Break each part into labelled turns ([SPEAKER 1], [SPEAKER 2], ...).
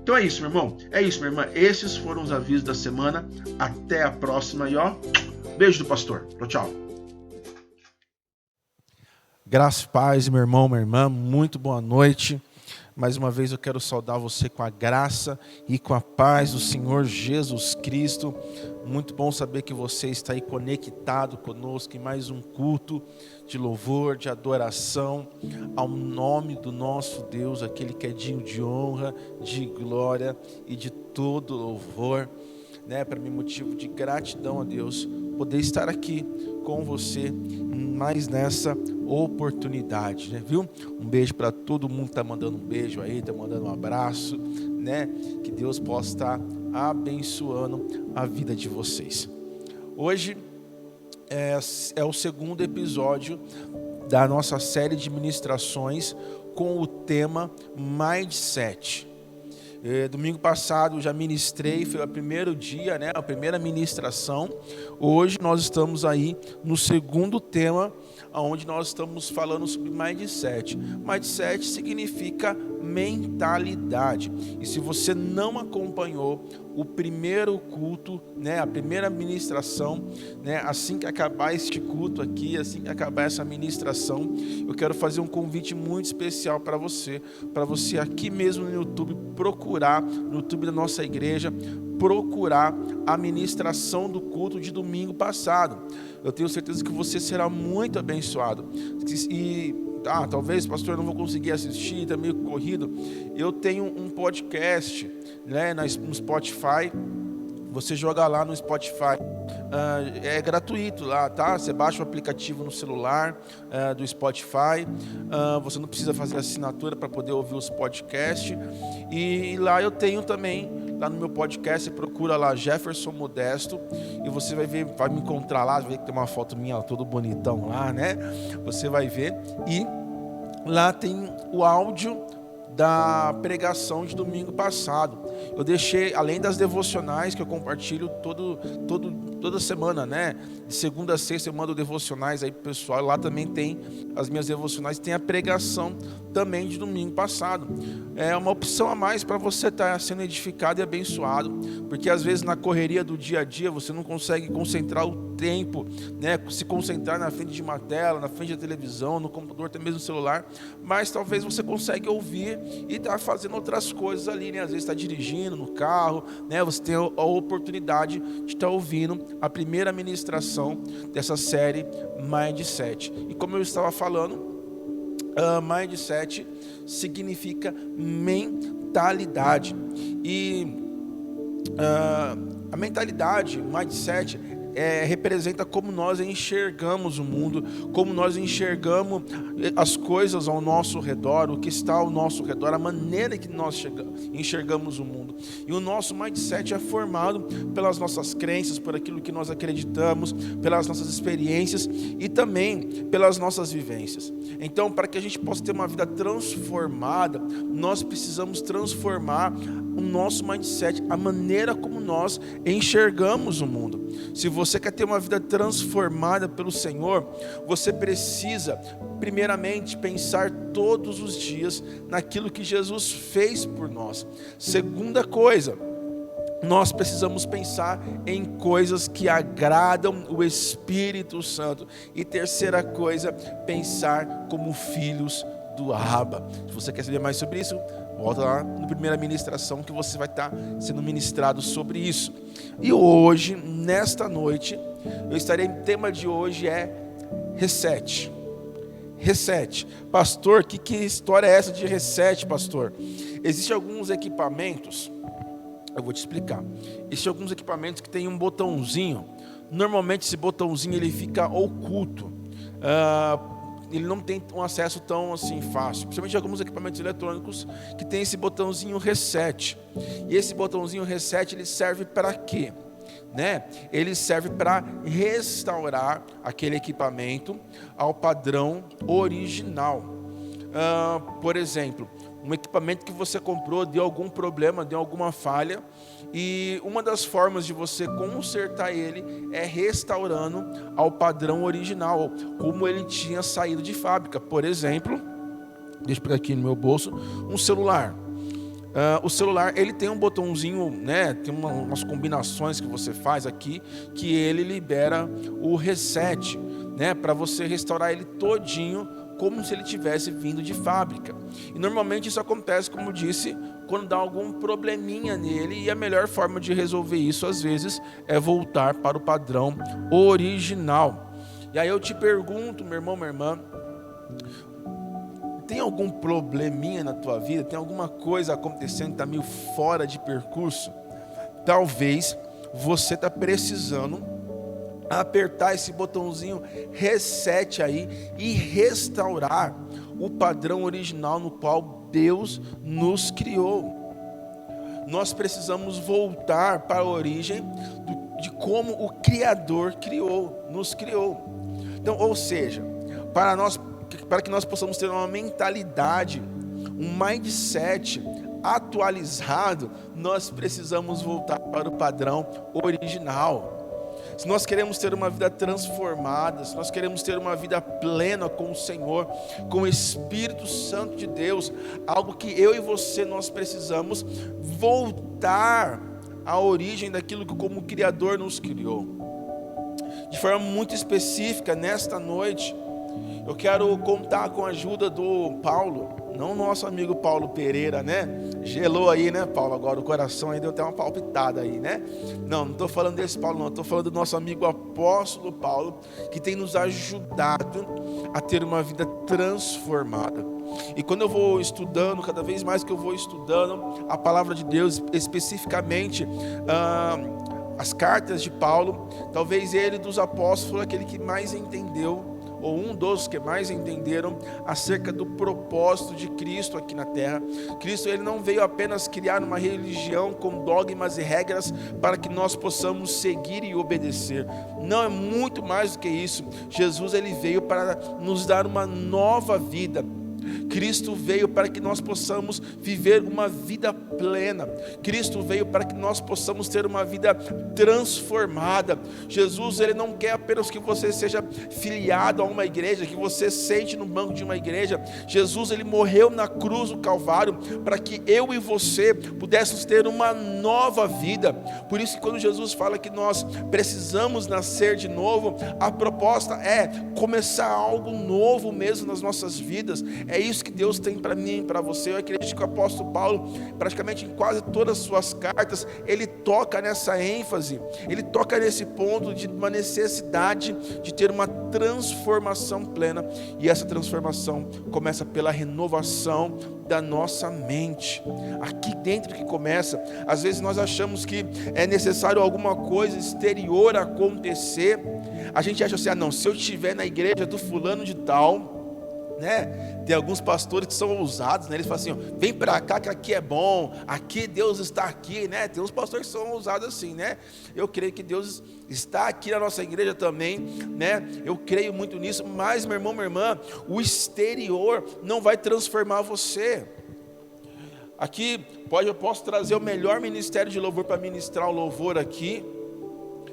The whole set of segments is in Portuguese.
[SPEAKER 1] Então é isso, meu irmão. É isso, minha irmã. Esses foram os avisos da semana. Até a próxima e beijo do pastor. Tchau, tchau.
[SPEAKER 2] Graças e paz, meu irmão, minha irmã, muito boa noite. Mais uma vez eu quero saudar você com a graça e com a paz do Senhor Jesus Cristo. Muito bom saber que você está aí conectado conosco em mais um culto de louvor, de adoração ao nome do nosso Deus, aquele que é digno de honra, de glória e de todo louvor. Para mim, motivo de gratidão a Deus, poder estar aqui com você, mais nessa oportunidade, viu? Um beijo para todo mundo que está mandando um beijo aí, está mandando um abraço, que Deus possa estar abençoando a vida de vocês. Hoje é o segundo episódio da nossa série de ministrações com o tema Mindset. Domingo passado eu já ministrei, foi o primeiro dia, a primeira ministração. Hoje nós estamos aí no segundo tema, onde nós estamos falando sobre Mindset. Mindset significa mentalidade. E se você não acompanhou o primeiro culto, a primeira ministração, assim que acabar este culto aqui, assim que acabar essa ministração, eu quero fazer um convite muito especial para você aqui mesmo no YouTube, procurar, no YouTube da nossa igreja, procurar a ministração do culto de domingo passado. Eu tenho certeza que você será muito abençoado. Talvez, pastor, eu não vou conseguir assistir, está meio corrido. Eu tenho um podcast, no Spotify. Você joga lá no Spotify, é gratuito lá, tá? Você baixa o aplicativo no celular do Spotify, você não precisa fazer assinatura para poder ouvir os podcasts. E lá eu tenho também, lá no meu podcast, você procura lá Jefferson Modesto e você vai me encontrar lá, vai ver que tem uma foto minha todo bonitão lá, Você vai ver e lá tem o áudio da pregação de domingo passado. Eu deixei, além das devocionais que eu compartilho toda semana, de segunda a sexta eu mando devocionais aí pro pessoal. Lá também tem as minhas devocionais, tem a pregação também de domingo passado. É uma opção a mais para você estar sendo edificado e abençoado, porque às vezes na correria do dia a dia você não consegue concentrar o tempo, se concentrar na frente de uma tela, na frente da televisão, no computador, até mesmo no celular, mas talvez você consiga ouvir e estar fazendo outras coisas ali, às vezes está dirigindo no carro, você tem a oportunidade de estar ouvindo a primeira ministração dessa série Mindset. E como eu estava falando, Mindset significa mentalidade. E a mentalidade, Mindset, representa como nós enxergamos o mundo, como nós enxergamos as coisas ao nosso redor, o que está ao nosso redor, a maneira que nós enxergamos o mundo. E o nosso mindset é formado pelas nossas crenças, por aquilo que nós acreditamos, pelas nossas experiências e também pelas nossas vivências. Então, para que a gente possa ter uma vida transformada, nós precisamos transformar o nosso mindset, a maneira como nós enxergamos o mundo. Se você quer ter uma vida transformada pelo Senhor, você precisa, primeiramente, pensar todos os dias naquilo que Jesus fez por nós. Segunda coisa, nós precisamos pensar em coisas que agradam o Espírito Santo. E terceira coisa, pensar como filhos do Abba. Se você quer saber mais sobre isso, volta lá na primeira ministração que você vai estar sendo ministrado sobre isso. E hoje, nesta noite, o tema de hoje é reset. Reset. Pastor, que história é essa de reset, pastor? Existem alguns equipamentos, eu vou te explicar. Existem alguns equipamentos que tem um botãozinho. Normalmente esse botãozinho ele fica oculto. Ele não tem um acesso tão assim fácil, principalmente alguns equipamentos eletrônicos que tem esse botãozinho reset. E esse botãozinho reset ele serve para quê? Ele serve para restaurar aquele equipamento ao padrão original. Por exemplo, um equipamento que você comprou deu algum problema, deu alguma falha, e uma das formas de você consertar ele é restaurando ao padrão original, como ele tinha saído de fábrica. Por exemplo, deixa eu pegar aqui no meu bolso, um celular. O celular, ele tem um botãozinho, né? Tem umas combinações que você faz aqui, que ele libera o reset, né? Para você restaurar ele todinho, como se ele tivesse vindo de fábrica. E normalmente isso acontece, como eu disse, quando dá algum probleminha nele, e a melhor forma de resolver isso, às vezes, é voltar para o padrão original. E aí eu te pergunto, meu irmão, minha irmã, tem algum probleminha na tua vida? Tem alguma coisa acontecendo que está meio fora de percurso? Talvez você está precisando apertar esse botãozinho reset aí e restaurar o padrão original no qual Deus nos criou. Nós precisamos voltar para a origem de como o Criador nos criou. Então, ou seja, para que nós possamos ter uma mentalidade, um mindset atualizado, nós precisamos voltar para o padrão original. Se nós queremos ter uma vida transformada, se nós queremos ter uma vida plena com o Senhor, com o Espírito Santo de Deus, algo que eu e você nós precisamos voltar à origem daquilo que como Criador nos criou. De forma muito específica, nesta noite, eu quero contar com a ajuda do Paulo, não nosso amigo Paulo Pereira, né? Gelou aí, né, Paulo? Agora o coração aí deu até uma palpitada aí, né? Não estou falando desse Paulo, não. Estou falando do nosso amigo apóstolo Paulo, que tem nos ajudado a ter uma vida transformada. E quando eu vou estudando, cada vez mais que eu vou estudando a palavra de Deus, especificamente as cartas de Paulo, talvez ele dos apóstolos foi aquele que mais entendeu, ou um dos que mais entenderam acerca do propósito de Cristo aqui na terra. Cristo, ele não veio apenas criar uma religião com dogmas e regras para que nós possamos seguir e obedecer. Não, é muito mais do que isso. Jesus, ele veio para nos dar uma nova vida. Cristo veio para que nós possamos viver uma vida plena. Cristo veio para que nós possamos ter uma vida transformada. Jesus, ele não quer apenas que você seja filiado a uma igreja, que você sente no banco de uma igreja. Jesus, ele morreu na cruz do Calvário para que eu e você pudéssemos ter uma nova vida. Por isso que quando Jesus fala que nós precisamos nascer de novo, a proposta é começar algo novo mesmo nas nossas vidas. É isso que Deus tem para mim e para você. Eu acredito que o apóstolo Paulo, praticamente em quase todas as suas cartas, ele toca nessa ênfase, ele toca nesse ponto de uma necessidade de ter uma transformação plena, e essa transformação começa pela renovação da nossa mente, aqui dentro que começa. Às vezes nós achamos que é necessário alguma coisa exterior acontecer, a gente acha assim, não, se eu estiver na igreja do fulano de tal, né? Tem alguns pastores que são ousados, né? Eles falam assim, vem para cá que aqui é bom, aqui Deus está aqui, né? Tem uns pastores que são ousados assim, né? Eu creio que Deus está aqui na nossa igreja também, né? Eu creio muito nisso, mas meu irmão, minha irmã, o exterior não vai transformar você. Aqui eu posso trazer o melhor ministério de louvor para ministrar o louvor aqui,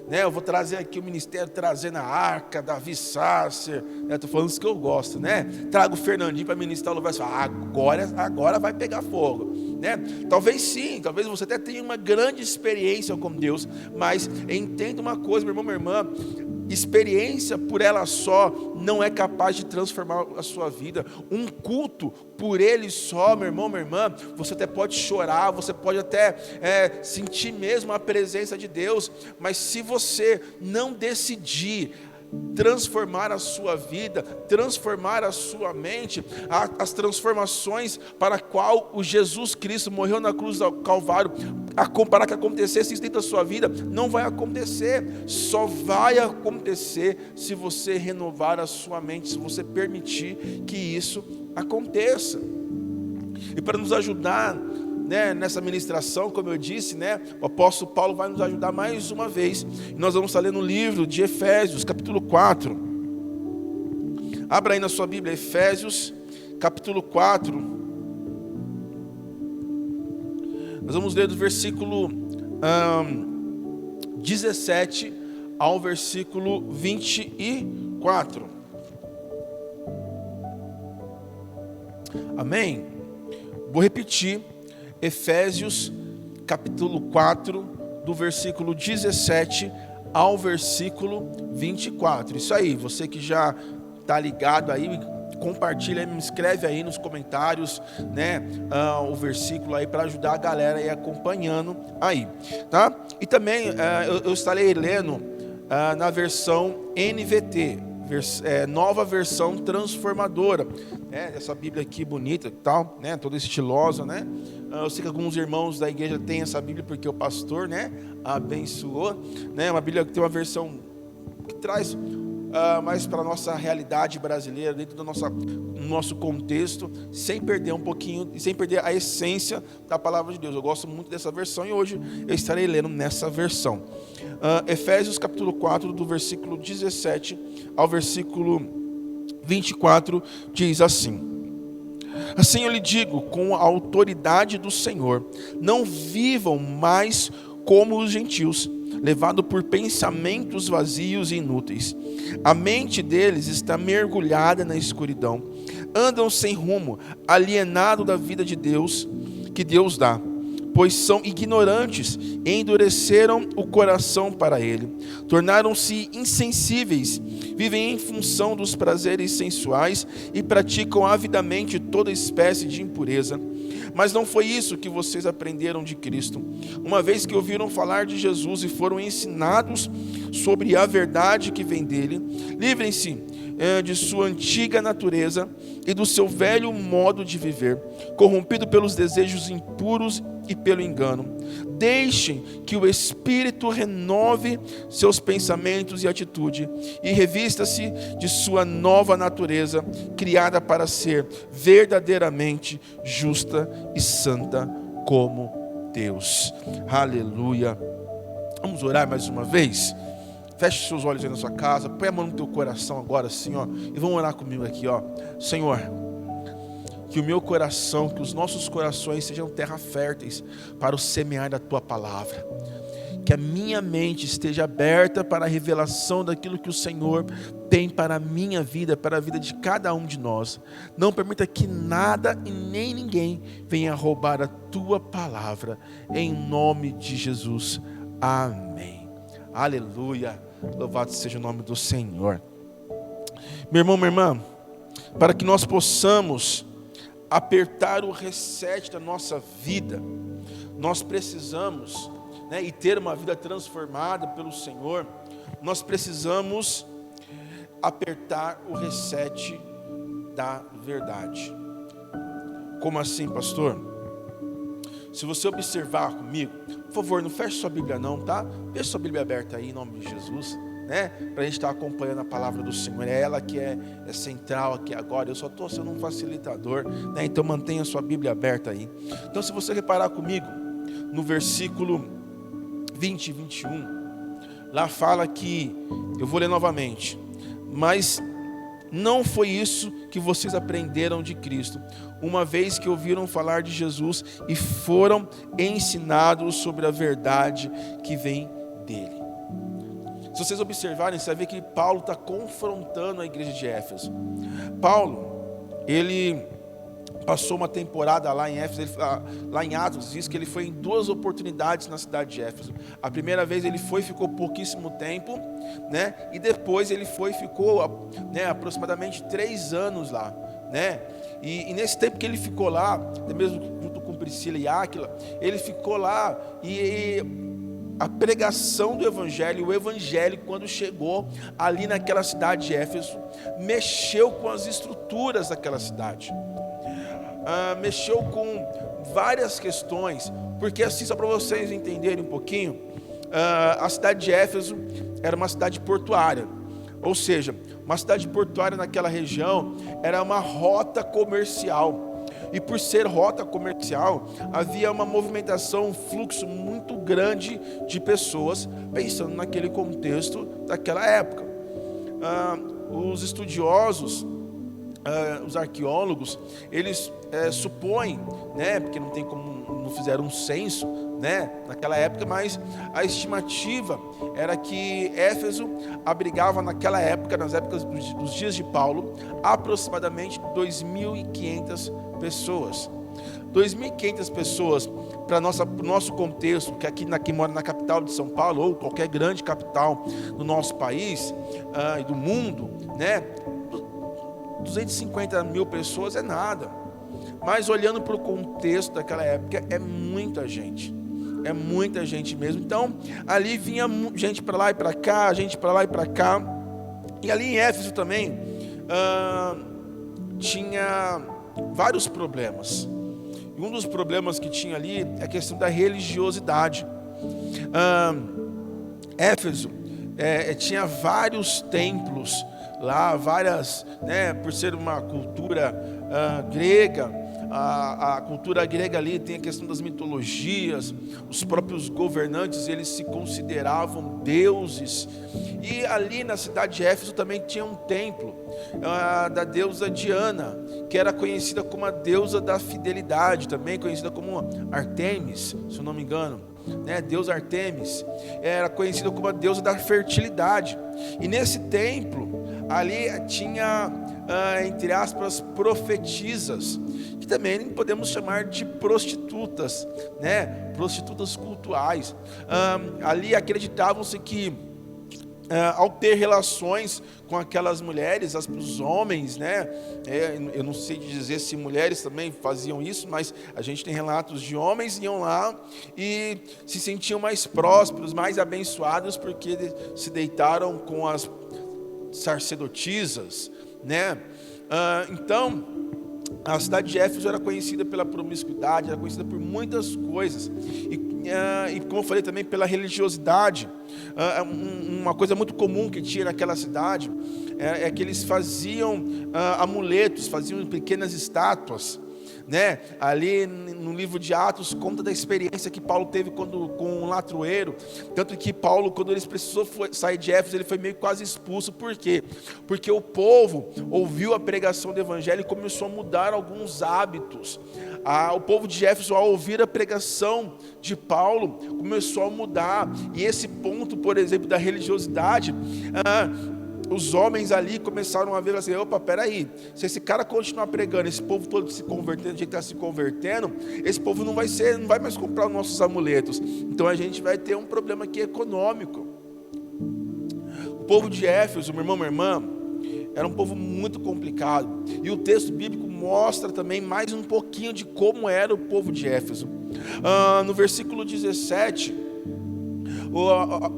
[SPEAKER 2] né? Eu vou trazer aqui o ministério, trazendo a Arca, Davi Sasser, né? Estou falando isso que eu gosto, né? Trago o Fernandinho para ministrar o louvor, agora vai pegar fogo, né? Talvez sim, talvez você até tenha uma grande experiência com Deus, mas entenda uma coisa, meu irmão, minha irmã, experiência por ela só não é capaz de transformar a sua vida. Um culto por ele só, meu irmão, minha irmã, você até pode chorar, você pode até sentir mesmo a presença de Deus, mas se você não decidir transformar a sua vida, transformar a sua mente, as transformações para a qual o Jesus Cristo morreu na cruz do Calvário, para que acontecesse isso dentro da sua vida, não vai acontecer. Só vai acontecer se você renovar a sua mente, se você permitir que isso aconteça. E para nos ajudar, né, nessa ministração, como eu disse, né, o apóstolo Paulo vai nos ajudar mais uma vez. E nós vamos estar lendo o livro de Efésios, capítulo 4. Abra aí na sua Bíblia, Efésios, capítulo 4. Nós vamos ler do versículo 17 ao versículo 24. Amém? Vou repetir. Efésios capítulo 4, do versículo 17 ao versículo 24. Isso aí, você que já está ligado aí, compartilha, me escreve aí nos comentários, né, o versículo aí para ajudar a galera aí acompanhando aí, tá? E também eu estarei lendo na versão NVT, nova versão transformadora, né? Essa Bíblia aqui bonita e tal, né? Toda estilosa, né? Eu sei que alguns irmãos da igreja têm essa Bíblia porque o pastor, né, abençoou, né? Uma Bíblia que tem uma versão que traz mais para a nossa realidade brasileira, dentro do nosso contexto, sem perder um pouquinho, sem perder a essência da palavra de Deus. Eu gosto muito dessa versão e hoje eu estarei lendo nessa versão. Efésios capítulo 4, do versículo 17 ao versículo 24, diz assim: assim eu lhe digo, com a autoridade do Senhor, não vivam mais como os gentios, levado por pensamentos vazios e inúteis. A mente deles está mergulhada na escuridão. Andam sem rumo, alienados da vida de Deus, que Deus dá, pois são ignorantes e endureceram o coração para ele. Tornaram-se insensíveis, vivem em função dos prazeres sensuais e praticam avidamente toda espécie de impureza. Mas não foi isso que vocês aprenderam de Cristo. Uma vez que ouviram falar de Jesus e foram ensinados sobre a verdade que vem dele, livrem-se de sua antiga natureza e do seu velho modo de viver, corrompido pelos desejos impuros e pelo engano. Deixem que o Espírito renove seus pensamentos e atitude, e revista-se de sua nova natureza, criada para ser verdadeiramente justa e santa como Deus. Aleluia. Vamos orar mais uma vez? Feche seus olhos aí na sua casa, põe a mão no teu coração agora assim, ó, e vamos orar comigo aqui, ó. Senhor, que o meu coração, que os nossos corações sejam terra férteis para o semear da tua palavra. Que a minha mente esteja aberta para a revelação daquilo que o Senhor tem para a minha vida, para a vida de cada um de nós. Não permita que nada e nem ninguém venha roubar a tua palavra. Em nome de Jesus. Amém. Aleluia. Louvado seja o nome do Senhor. Meu irmão, minha irmã, para que nós possamos apertar o reset da nossa vida, nós precisamos, né, e ter uma vida transformada pelo Senhor, nós precisamos apertar o reset da verdade. Como assim, pastor? Se você observar comigo, por favor, não feche sua Bíblia não, tá? Deixa sua Bíblia aberta aí, em nome de Jesus, né? Para a gente estar acompanhando a palavra do Senhor. É ela que é central aqui agora. Eu só estou sendo um facilitador, né? Então mantenha sua Bíblia aberta aí. Então, se você reparar comigo, no versículo 20 e 21, lá fala que, eu vou ler novamente, mas não foi isso que vocês aprenderam de Cristo, uma vez que ouviram falar de Jesus e foram ensinados sobre a verdade que vem dele. Se vocês observarem, você vai ver que Paulo está confrontando a igreja de Éfeso. Paulo, ele passou uma temporada lá em Éfeso, lá em Atos, diz que ele foi em 2 oportunidades na cidade de Éfeso. A primeira vez ele foi, ficou pouquíssimo tempo, né? E depois ele foi, ficou, né, aproximadamente 3 anos lá, né? E nesse tempo que ele ficou lá, mesmo junto com Priscila e Áquila, ele ficou lá e a pregação do evangelho, o evangelho, quando chegou ali naquela cidade de Éfeso, mexeu com as estruturas daquela cidade. Mexeu com várias questões, porque assim, só para vocês entenderem um pouquinho, a cidade de Éfeso era uma cidade portuária, ou seja, uma cidade portuária naquela região era uma rota comercial, e por ser rota comercial, havia uma movimentação, um fluxo muito grande de pessoas, pensando naquele contexto daquela época. Os estudiosos, os arqueólogos, eles supõem, né, porque não tem como, não fizeram um censo, né, naquela época, mas a estimativa era que Éfeso abrigava naquela época, nas épocas dos dias de Paulo, aproximadamente 2.500 pessoas. 2.500 pessoas para o nosso contexto, que quem mora na capital de São Paulo, ou qualquer grande capital do nosso país e do mundo, né? 250 mil pessoas é nada. Mas olhando para o contexto daquela época, é muita gente. É muita gente mesmo. Então, ali vinha gente para lá e para cá, gente para lá e para cá. E ali em Éfeso também tinha vários problemas. E um dos problemas que tinha ali é a questão da religiosidade. Éfeso tinha vários templos lá, várias, né, por ser uma cultura grega. A cultura grega ali tem a questão das mitologias. Os próprios governantes, eles se consideravam deuses. E ali na cidade de Éfeso também tinha um templo da deusa Diana, que era conhecida como a deusa da fidelidade, também conhecida como Artemis, se eu não me engano, né? Deusa Artemis era conhecida como a deusa da fertilidade. E nesse templo ali tinha, entre aspas, profetisas, que também podemos chamar de prostitutas, né? Prostitutas cultuais. Ali acreditavam-se que ao ter relações com aquelas mulheres, os homens, né? Eu não sei dizer se mulheres também faziam isso, mas a gente tem relatos de homens que iam lá e se sentiam mais prósperos, mais abençoados, porque se deitaram com as sacerdotisas, né? Então, a cidade de Éfeso era conhecida pela promiscuidade, era conhecida por muitas coisas, e como eu falei também, pela religiosidade. Uma coisa muito comum que tinha naquela cidade é que eles faziam amuletos, faziam pequenas estátuas, né? Ali no livro de Atos conta da experiência que Paulo teve com um ladroeiro, tanto que Paulo, quando ele precisou sair de Éfeso, ele foi meio quase expulso. Por quê? Porque o povo ouviu a pregação do evangelho e começou a mudar alguns hábitos. O povo de Éfeso, ao ouvir a pregação de Paulo, começou a mudar. E esse ponto, por exemplo, da religiosidade, os homens ali começaram a ver assim: opa, peraí, se esse cara continuar pregando, esse povo todo se convertendo, a gente está se convertendo, esse povo não vai mais comprar os nossos amuletos, então a gente vai ter um problema aqui econômico. O povo de Éfeso, meu irmão, minha irmã, era um povo muito complicado, e o texto bíblico mostra também mais um pouquinho de como era o povo de Éfeso. No versículo 17, o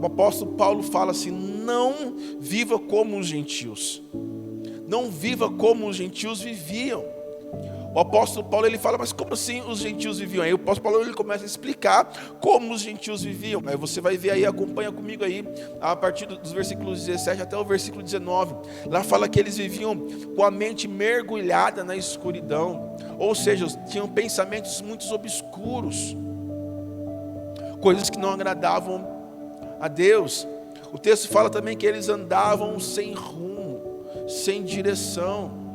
[SPEAKER 2] apóstolo Paulo fala assim: não viva como os gentios, não viva como os gentios viviam. O apóstolo Paulo, ele fala: mas como assim os gentios viviam? Aí o apóstolo Paulo, ele começa a explicar como os gentios viviam. Aí você vai ver aí, acompanha comigo aí, a partir dos versículos 17 até o versículo 19. Lá fala que eles viviam com a mente mergulhada na escuridão, ou seja, tinham pensamentos muito obscuros, coisas que não agradavam a Deus. O texto fala também que eles andavam sem rumo, sem direção.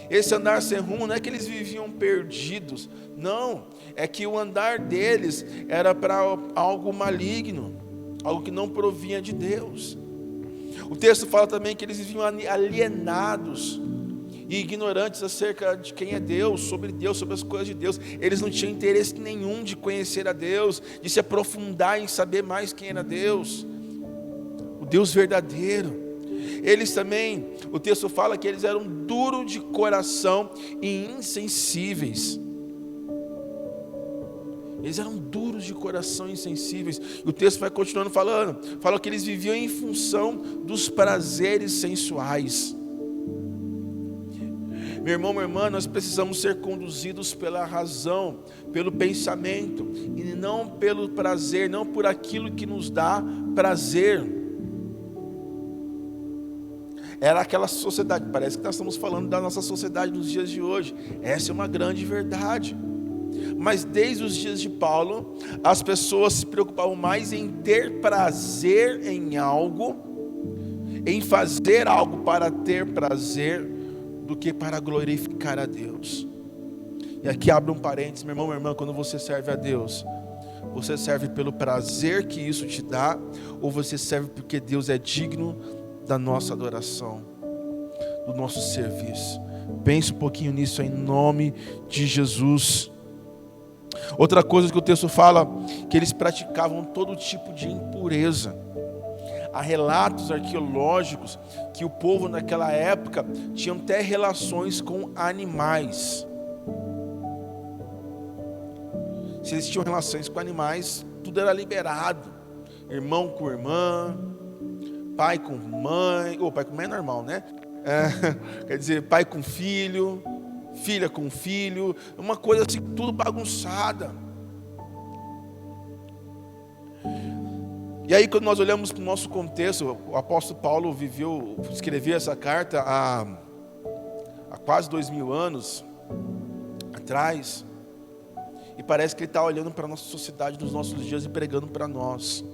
[SPEAKER 2] Esse andar sem rumo não é que eles viviam perdidos, não, é que o andar deles era para algo maligno, algo que não provinha de Deus. O texto fala também que eles viviam alienados e ignorantes acerca de quem é Deus, sobre as coisas de Deus. Eles não tinham interesse nenhum de conhecer a Deus, de se aprofundar em saber mais quem era Deus, o Deus verdadeiro. Eles também, o texto fala que eles eram duros de coração e insensíveis. Eles eram duros de coração e insensíveis. E o texto vai continuando falando, fala que eles viviam em função dos prazeres sensuais. Meu irmão, minha irmã, nós precisamos ser conduzidos pela razão, pelo pensamento, e não pelo prazer, não por aquilo que nos dá prazer. Era aquela sociedade, parece que nós estamos falando da nossa sociedade nos dias de hoje. Essa é uma grande verdade. Mas desde os dias de Paulo, as pessoas se preocupavam mais em ter prazer em algo, em fazer algo para ter prazer, do que para glorificar a Deus. E aqui abre um parênteses, meu irmão, minha irmã, quando você serve a Deus, você serve pelo prazer que isso te dá, ou você serve porque Deus é digno da nossa adoração, do nosso serviço? Pense um pouquinho nisso em nome de Jesus. Outra coisa que o texto fala, que eles praticavam todo tipo de impureza. Há relatos arqueológicos que o povo naquela época tinha até relações com animais. Se eles tinham relações com animais, tudo era liberado. Irmão com irmã, pai com mãe. Pai com mãe é normal, né? Quer dizer, pai com filho, filha com filho. Uma coisa assim, tudo bagunçada. E aí, quando nós olhamos para o nosso contexto, o apóstolo Paulo escreveu essa carta há quase 2000 anos atrás. E parece que ele está olhando para a nossa sociedade nos nossos dias e pregando para nós.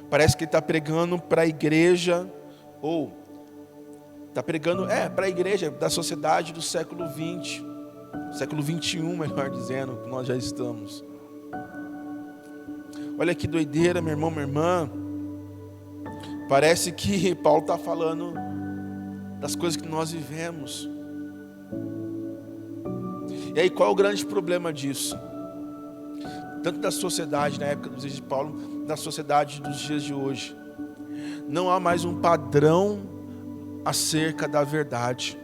[SPEAKER 2] Parece que ele está pregando para a igreja, ou está pregando para a igreja da sociedade do século 20, século 21, melhor dizendo, que nós já estamos. Olha que doideira, meu irmão, minha irmã. Parece que Paulo está falando das coisas que nós vivemos. E aí, qual é o grande problema disso? Tanto da sociedade na época dos dias de Paulo, da sociedade dos dias de hoje. Não há mais um padrão acerca da verdade.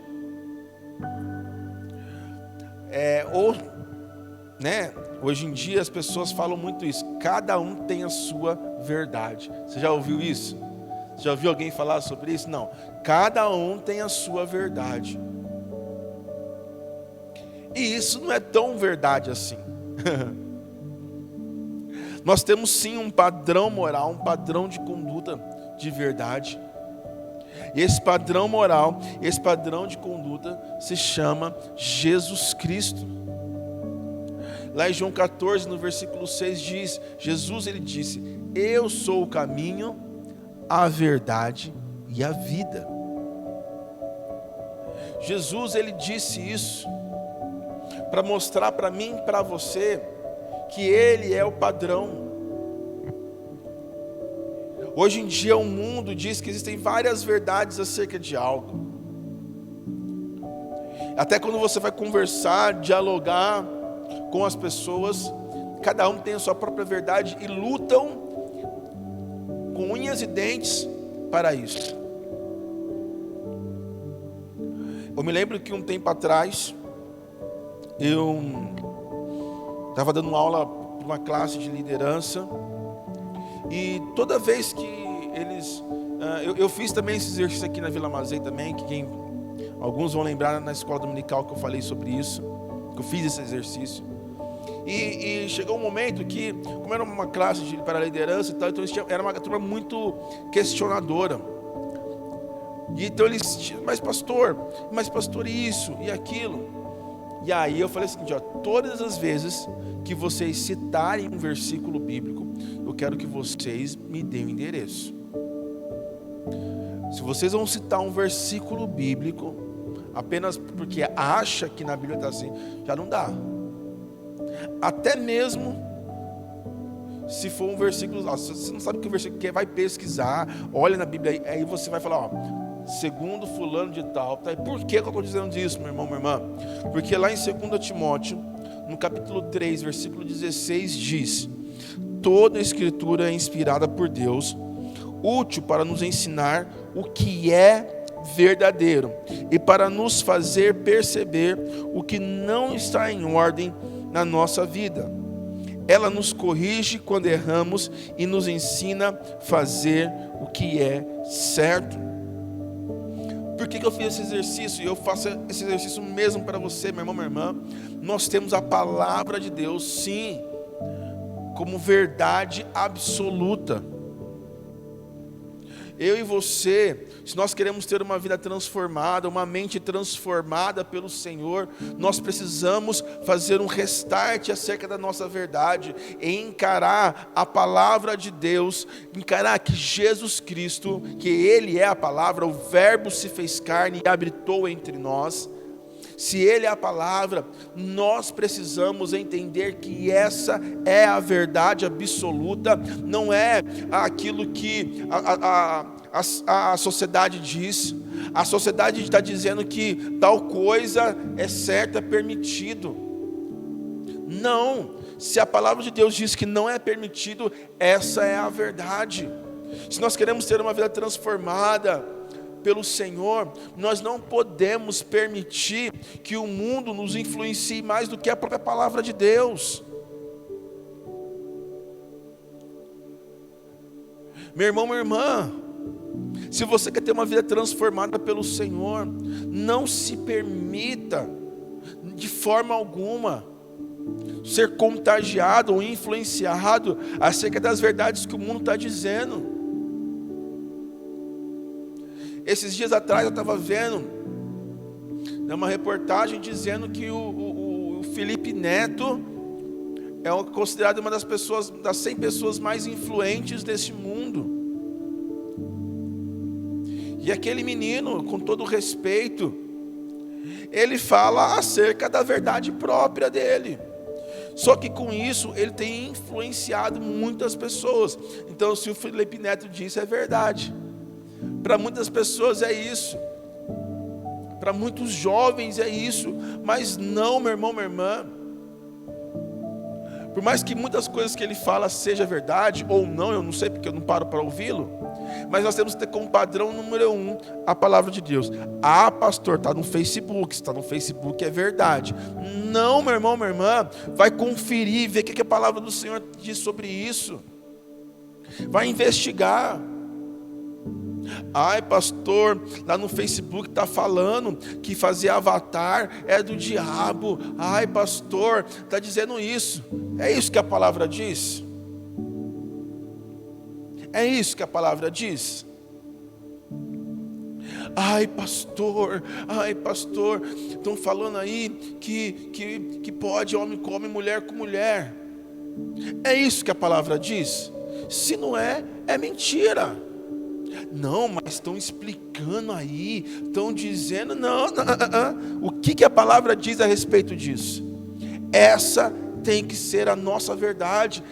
[SPEAKER 2] Hoje em dia as pessoas falam muito isso. Cada um tem a sua verdade. Você já ouviu isso? Você já ouviu alguém falar sobre isso? Não. Cada um tem a sua verdade. E isso não é tão verdade assim. Nós temos sim um padrão moral, um padrão de conduta de verdade. E esse padrão moral, esse padrão de conduta se chama Jesus Cristo. Lá em João 14, no versículo 6 diz, Jesus ele disse: eu sou o caminho, a verdade e a vida. Jesus ele disse isso para mostrar para mim e para você que Ele é o padrão. Hoje em dia o mundo diz que existem várias verdades acerca de algo. Até quando você vai conversar, dialogar com as pessoas, cada um tem a sua própria verdade e lutam com unhas e dentes para isso. Eu me lembro que um tempo atrás eu estava dando aula para uma classe de liderança e toda vez que eles... Eu fiz também esse exercício aqui na Vila Mazei também, que alguns vão lembrar na escola dominical que eu falei sobre isso, que eu fiz esse exercício. E chegou um momento que, como era uma classe para liderança e tal, então era uma turma muito questionadora. E então eles, mas pastor isso e aquilo. E aí eu falei assim, todas as vezes que vocês citarem um versículo bíblico, eu quero que vocês me deem o endereço. Se vocês vão citar um versículo bíblico, apenas porque acha que na Bíblia está assim, já não dá. Até mesmo se for um versículo, você não sabe que versículo que é, vai pesquisar, olha na Bíblia, aí você vai falar, segundo fulano de tal, tá? E por que eu estou dizendo isso, meu irmão, minha irmã? Porque lá em 2 Timóteo, no capítulo 3, versículo 16, diz: toda a escritura é inspirada por Deus, útil para nos ensinar o que é verdadeiro e para nos fazer perceber o que não está em ordem na nossa vida. Ela nos corrige quando erramos e nos ensina a fazer o que é certo. Por que eu fiz esse exercício? E eu faço esse exercício mesmo para você, meu irmão, minha irmã. Nós temos a palavra de Deus, sim, como verdade absoluta. Eu e você, se nós queremos ter uma vida transformada, uma mente transformada pelo Senhor, nós precisamos fazer um restart acerca da nossa verdade, e encarar a palavra de Deus, encarar que Jesus Cristo, que Ele é a palavra, o Verbo se fez carne e habitou entre nós. Se Ele é a palavra, nós precisamos entender que essa é a verdade absoluta, não é aquilo que a sociedade diz. A sociedade está dizendo que tal coisa é certo, é permitido. Não, se a palavra de Deus diz que não é permitido, essa é a verdade. Se nós queremos ter uma vida transformada pelo Senhor, nós não podemos permitir que o mundo nos influencie mais do que a própria palavra de Deus. Meu irmão, minha irmã, se você quer ter uma vida transformada pelo Senhor, não se permita de forma alguma ser contagiado ou influenciado acerca das verdades que o mundo está dizendo. Esses dias atrás eu estava vendo uma reportagem dizendo que o Felipe Neto é considerado uma das 100 pessoas mais influentes desse mundo. E aquele menino, com todo respeito, ele fala acerca da verdade própria dele. Só que com isso ele tem influenciado muitas pessoas. Então, se o Felipe Neto disse, é verdade. Para muitas pessoas é isso. Para muitos jovens é isso. Mas não, meu irmão, minha irmã. Por mais que muitas coisas que ele fala seja verdade ou não, eu não sei porque eu não paro para ouvi-lo. Mas nós temos que ter como padrão número 1 a palavra de Deus. Ah, pastor, está no Facebook. Se está no Facebook é verdade. Não, meu irmão, minha irmã. Vai conferir, ver o que a palavra do Senhor diz sobre isso. Vai investigar. Ai, pastor, lá no Facebook está falando que fazer avatar é do diabo. Ai, pastor, está dizendo isso. É isso que a palavra diz? É isso que a palavra diz? Ai, pastor, estão falando aí que pode homem com homem, mulher com mulher. É isso que a palavra diz? Se não é, é mentira. Não, mas estão explicando aí, estão dizendo, não. O que a palavra diz a respeito disso? Essa tem que ser a nossa verdade.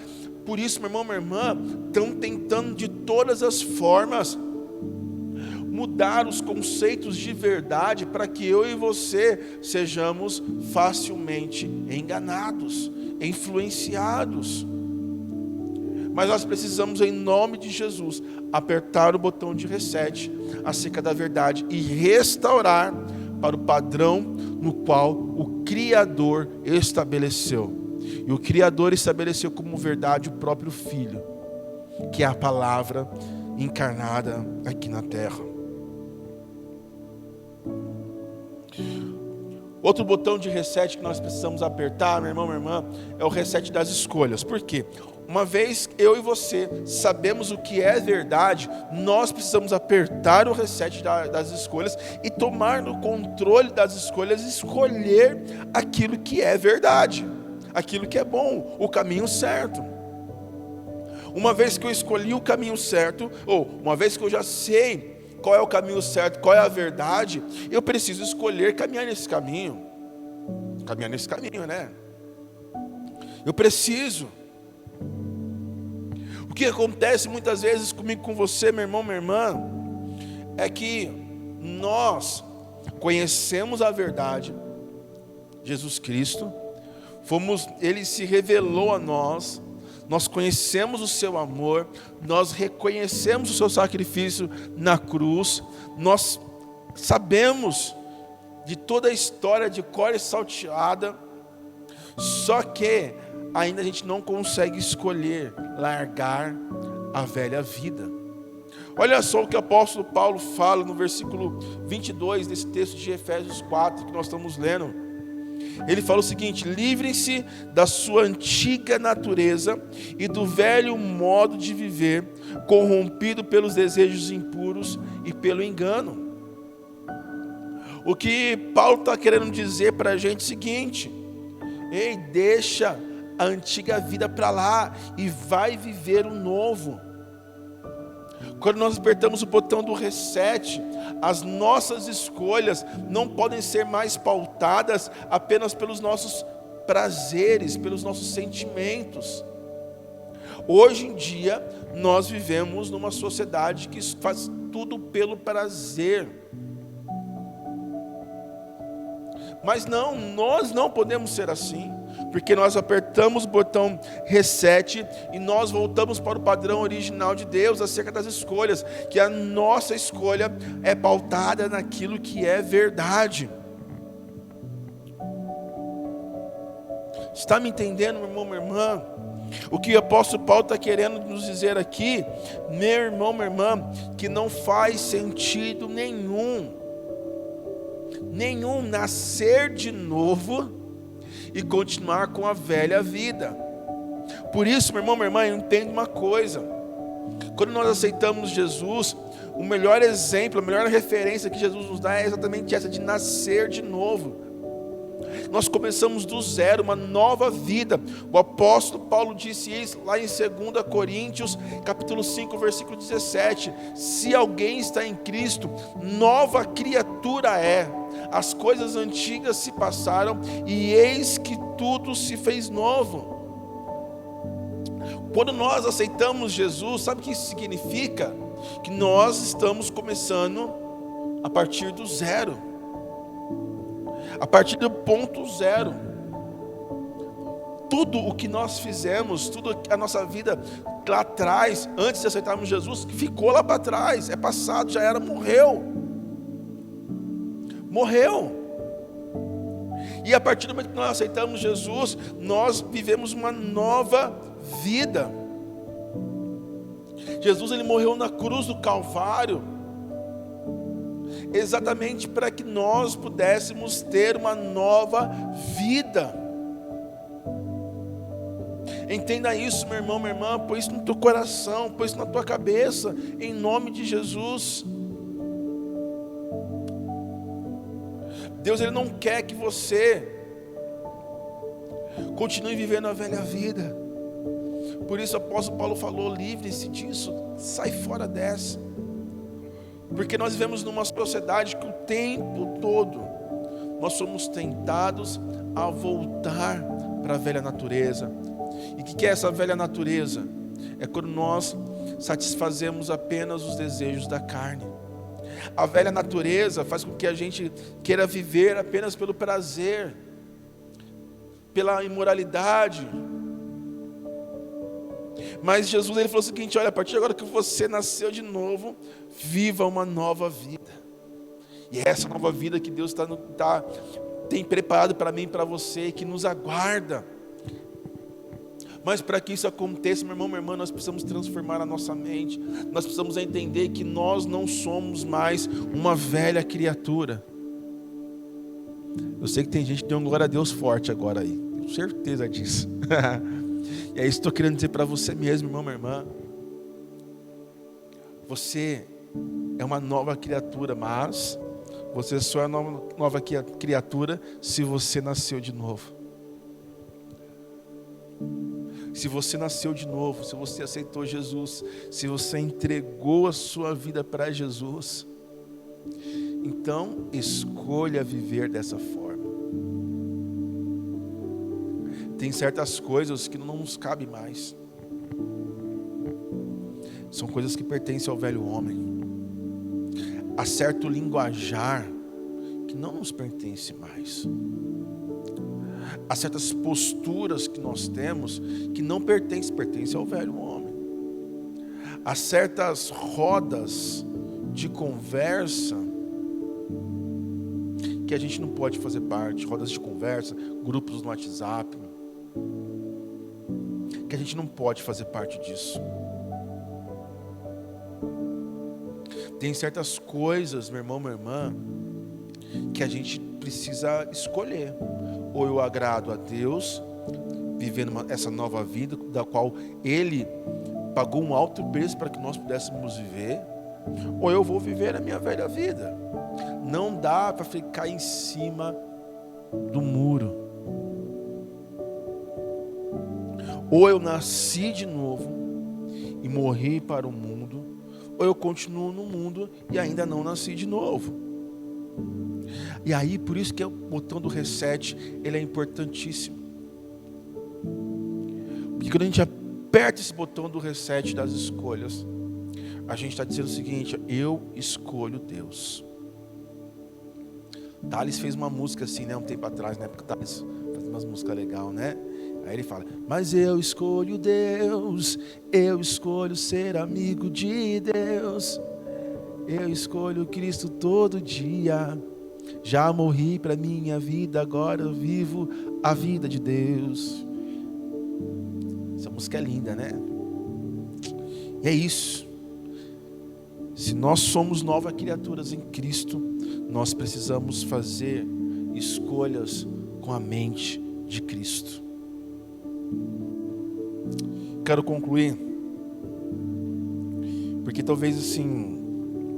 [SPEAKER 2] Por isso, meu irmão, minha irmã, estão tentando de todas as formas mudar os conceitos de verdade para que eu e você sejamos facilmente enganados, influenciados. Mas nós precisamos, em nome de Jesus, apertar o botão de reset acerca da verdade e restaurar para o padrão no qual o Criador estabeleceu. E o Criador estabeleceu como verdade o próprio Filho, que é a palavra encarnada aqui na terra. Outro botão de reset que nós precisamos apertar, meu irmão, minha irmã, é o reset das escolhas. Por quê? Uma vez eu e você sabemos o que é verdade, nós precisamos apertar o reset das escolhas e tomar no controle das escolhas e escolher aquilo que é verdade, aquilo que é bom, o caminho certo. Uma vez que eu escolhi o caminho certo, ou uma vez que eu já sei qual é o caminho certo, qual é a verdade, eu preciso escolher caminhar nesse caminho, né? Eu preciso. O que acontece muitas vezes comigo, com você, meu irmão, minha irmã, é que nós conhecemos a verdade, Jesus Cristo, Ele se revelou a nós, nós conhecemos o seu amor, nós reconhecemos o seu sacrifício na cruz, nós sabemos de toda a história de cor e salteada, só que ainda a gente não consegue escolher largar a velha vida. Olha só o que o apóstolo Paulo fala no versículo 22 desse texto de Efésios 4 que nós estamos lendo. Ele fala o seguinte: livrem-se da sua antiga natureza e do velho modo de viver, corrompido pelos desejos impuros e pelo engano. O que Paulo está querendo dizer para a gente é o seguinte: ei, deixa a antiga vida para lá e vai viver o novo. Quando nós apertamos o botão do reset, as nossas escolhas não podem ser mais pautadas apenas pelos nossos prazeres, pelos nossos sentimentos. Hoje em dia, nós vivemos numa sociedade que faz tudo pelo prazer. Mas não, nós não podemos ser assim, porque nós apertamos o botão reset e nós voltamos para o padrão original de Deus acerca das escolhas, que a nossa escolha é pautada naquilo que é verdade. Está me entendendo, meu irmão, minha irmã? O que o apóstolo Paulo está querendo nos dizer aqui, meu irmão, minha irmã, que não faz sentido nenhum nascer de novo e continuar com a velha vida. Por isso, meu irmão, minha irmã, entenda uma coisa: quando nós aceitamos Jesus, o melhor exemplo, a melhor referência que Jesus nos dá é exatamente essa, de nascer de novo. Nós começamos do zero, uma nova vida. O apóstolo Paulo disse isso lá em 2 Coríntios, capítulo 5, versículo 17. Se alguém está em Cristo, nova criatura é. As coisas antigas se passaram e eis que tudo se fez novo. Quando nós aceitamos Jesus, sabe o que isso significa? Que nós estamos começando a partir do zero, a partir do ponto zero. Tudo o que nós fizemos, tudo a nossa vida lá atrás, antes de aceitarmos Jesus, ficou lá para trás, é passado, já era, morreu. E a partir do momento que nós aceitamos Jesus, nós vivemos uma nova vida. Jesus, ele morreu na cruz do Calvário, exatamente para que nós pudéssemos ter uma nova vida. Entenda isso, meu irmão, minha irmã, põe isso no teu coração, põe isso na tua cabeça, em nome de Jesus. Deus, ele não quer que você continue vivendo a velha vida. Por isso o apóstolo Paulo falou: livre-se disso, sai fora dessa. Porque nós vivemos numa sociedade que o tempo todo nós somos tentados a voltar para a velha natureza. E o que é essa velha natureza? É quando nós satisfazemos apenas os desejos da carne. A velha natureza faz com que a gente queira viver apenas pelo prazer, pela imoralidade. Mas Jesus, ele falou o seguinte: olha, a partir de agora que você nasceu de novo, viva uma nova vida. E é essa nova vida que Deus tem preparado para mim e para você, que nos aguarda. Mas para que isso aconteça, meu irmão, minha irmã, nós precisamos transformar a nossa mente. Nós precisamos entender que nós não somos mais uma velha criatura. Eu sei que tem gente que tem um glória a Deus forte agora aí, tenho certeza disso. E é isso que estou querendo dizer para você mesmo, irmão, minha irmã. Você é uma nova criatura, mas você só é uma nova criatura se você nasceu de novo. Se você nasceu de novo, se você aceitou Jesus, se você entregou a sua vida para Jesus, então escolha viver dessa forma. Tem certas coisas que não nos cabem mais. São coisas que pertencem ao velho homem. Há certo linguajar que não nos pertence mais. Há certas posturas que nós temos que não pertencem ao velho homem. Há certas rodas de conversa que a gente não pode fazer parte. Rodas de conversa, grupos no WhatsApp, que a gente não pode fazer parte disso. Tem certas coisas, meu irmão, minha irmã, que a gente precisa escolher. Ou eu agrado a Deus, vivendo essa nova vida, da qual Ele pagou um alto preço para que nós pudéssemos viver, ou eu vou viver a minha velha vida. Não dá para ficar em cima do muro. Ou eu nasci de novo e morri para o mundo, ou eu continuo no mundo e ainda não nasci de novo. E aí, por isso que o botão do reset, ele é importantíssimo. Porque quando a gente aperta esse botão do reset das escolhas, a gente está dizendo o seguinte: eu escolho Deus. Thales fez uma música assim, né, um tempo atrás, né? Porque Thales faz umas músicas legais, né? Aí ele fala: mas eu escolho Deus, eu escolho ser amigo de Deus, eu escolho Cristo todo dia. Já morri para minha vida, agora eu vivo a vida de Deus. Essa música é linda, né? E é isso. Se nós somos novas criaturas em Cristo, nós precisamos fazer escolhas com a mente de Cristo. Quero concluir, porque talvez assim,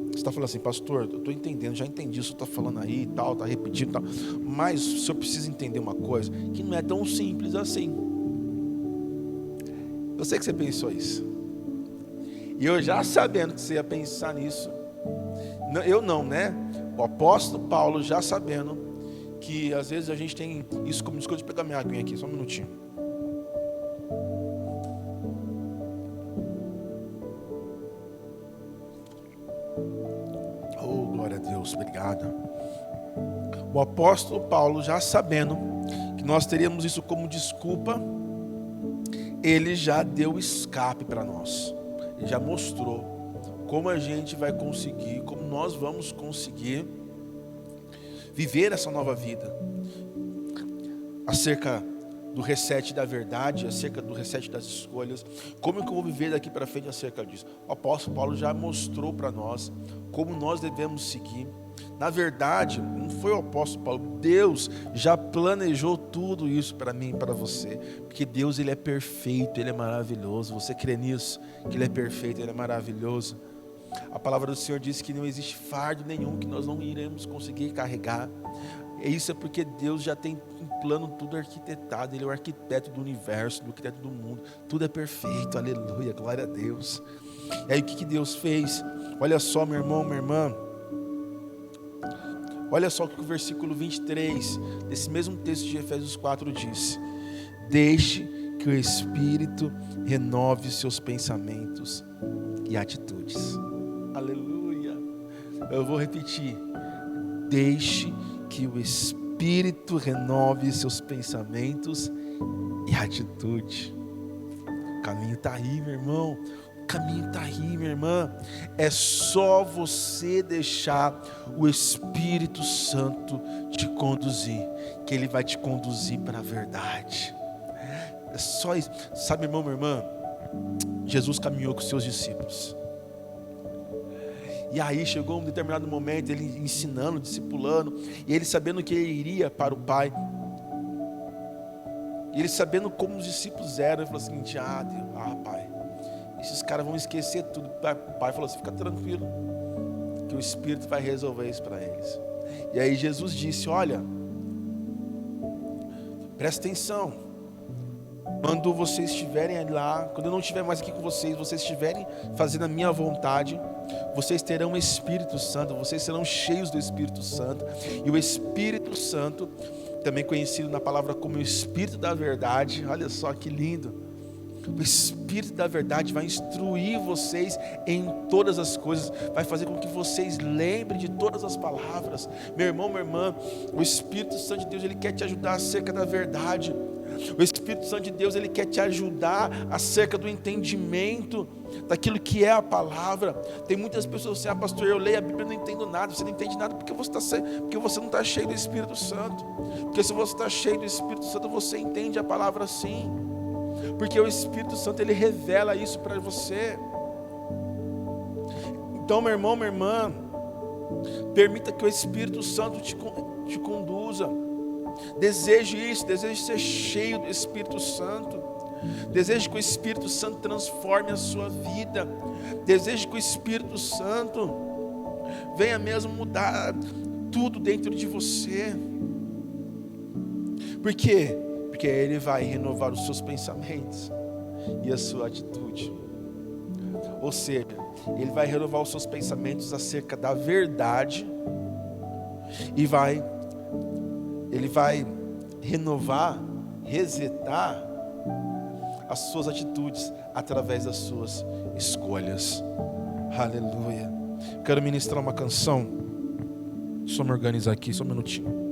[SPEAKER 2] você está falando assim: pastor, eu estou entendendo, já entendi isso, está falando aí e tal, está repetindo e tal, mas o senhor precisa entender uma coisa, que não é tão simples assim. Eu sei que você pensou isso, e eu já sabendo que você ia pensar nisso, eu não, né? O apóstolo Paulo já sabendo que às vezes a gente tem isso como escolha. Deixa eu pegar minha aguinha aqui, só um minutinho. Oh, glória a Deus, obrigado. O apóstolo Paulo, já sabendo que nós teríamos isso como desculpa, ele já deu escape para nós. Ele já mostrou como a gente vai conseguir, como nós vamos conseguir viver essa nova vida. Acerca do reset da verdade, acerca do reset das escolhas, como que eu vou viver daqui para frente acerca disso? O apóstolo Paulo já mostrou para nós como nós devemos seguir. Na verdade, não foi o apóstolo Paulo, Deus já planejou tudo isso para mim e para você, porque Deus, Ele é perfeito, Ele é maravilhoso. Você crê nisso? Que Ele é perfeito, Ele é maravilhoso? A palavra do Senhor diz que não existe fardo nenhum que nós não iremos conseguir carregar. Isso é porque Deus já tem um plano tudo arquitetado. Ele é o arquiteto do universo, do arquiteto do mundo. Tudo é perfeito, aleluia, glória a Deus. E aí o que Deus fez? Olha só, meu irmão, minha irmã. Olha só o que o versículo 23 desse mesmo texto de Efésios 4 diz: deixe que o Espírito renove seus pensamentos e atitudes. Aleluia. Eu vou repetir: deixe que o Espírito renove seus pensamentos e atitude. O caminho está aí, meu irmão. O caminho está aí, minha irmã. É só você deixar o Espírito Santo te conduzir, que Ele vai te conduzir para a verdade. É só isso. Sabe, irmão, minha irmã, Jesus caminhou com seus discípulos. E aí chegou um determinado momento, Ele ensinando, discipulando, e Ele sabendo que Ele iria para o Pai. E Ele sabendo como os discípulos eram, Ele falou assim: Deus, Pai, esses caras vão esquecer tudo. O Pai falou assim: fica tranquilo, que o Espírito vai resolver isso para eles. E aí Jesus disse: olha, presta atenção. Quando vocês estiverem lá, quando eu não estiver mais aqui com vocês, vocês estiverem fazendo a minha vontade, vocês terão o Espírito Santo, vocês serão cheios do Espírito Santo. E o Espírito Santo, também conhecido na palavra como o Espírito da Verdade, olha só que lindo. O Espírito da Verdade vai instruir vocês em todas as coisas, vai fazer com que vocês lembrem de todas as palavras. Meu irmão, minha irmã, o Espírito Santo de Deus, Ele quer te ajudar acerca da verdade. O Espírito Santo de Deus, Ele quer te ajudar acerca do entendimento daquilo que é a palavra. Tem muitas pessoas assim: pastor, eu leio a Bíblia e não entendo nada. Você não entende nada porque você não está cheio do Espírito Santo. Porque se você está cheio do Espírito Santo, você entende a palavra sim. Porque o Espírito Santo, Ele revela isso para você. Então, meu irmão, minha irmã, permita que o Espírito Santo te conduza. Deseje isso, deseje ser cheio do Espírito Santo. Deseje que o Espírito Santo transforme a sua vida. Deseje que o Espírito Santo venha mesmo mudar tudo dentro de você. Por quê? Porque Ele vai renovar os seus pensamentos e a sua atitude. Ou seja, Ele vai renovar os seus pensamentos acerca da verdade e Ele vai renovar, resetar as suas atitudes através das suas escolhas. Aleluia. Quero ministrar uma canção. Só me organizar aqui, só um minutinho.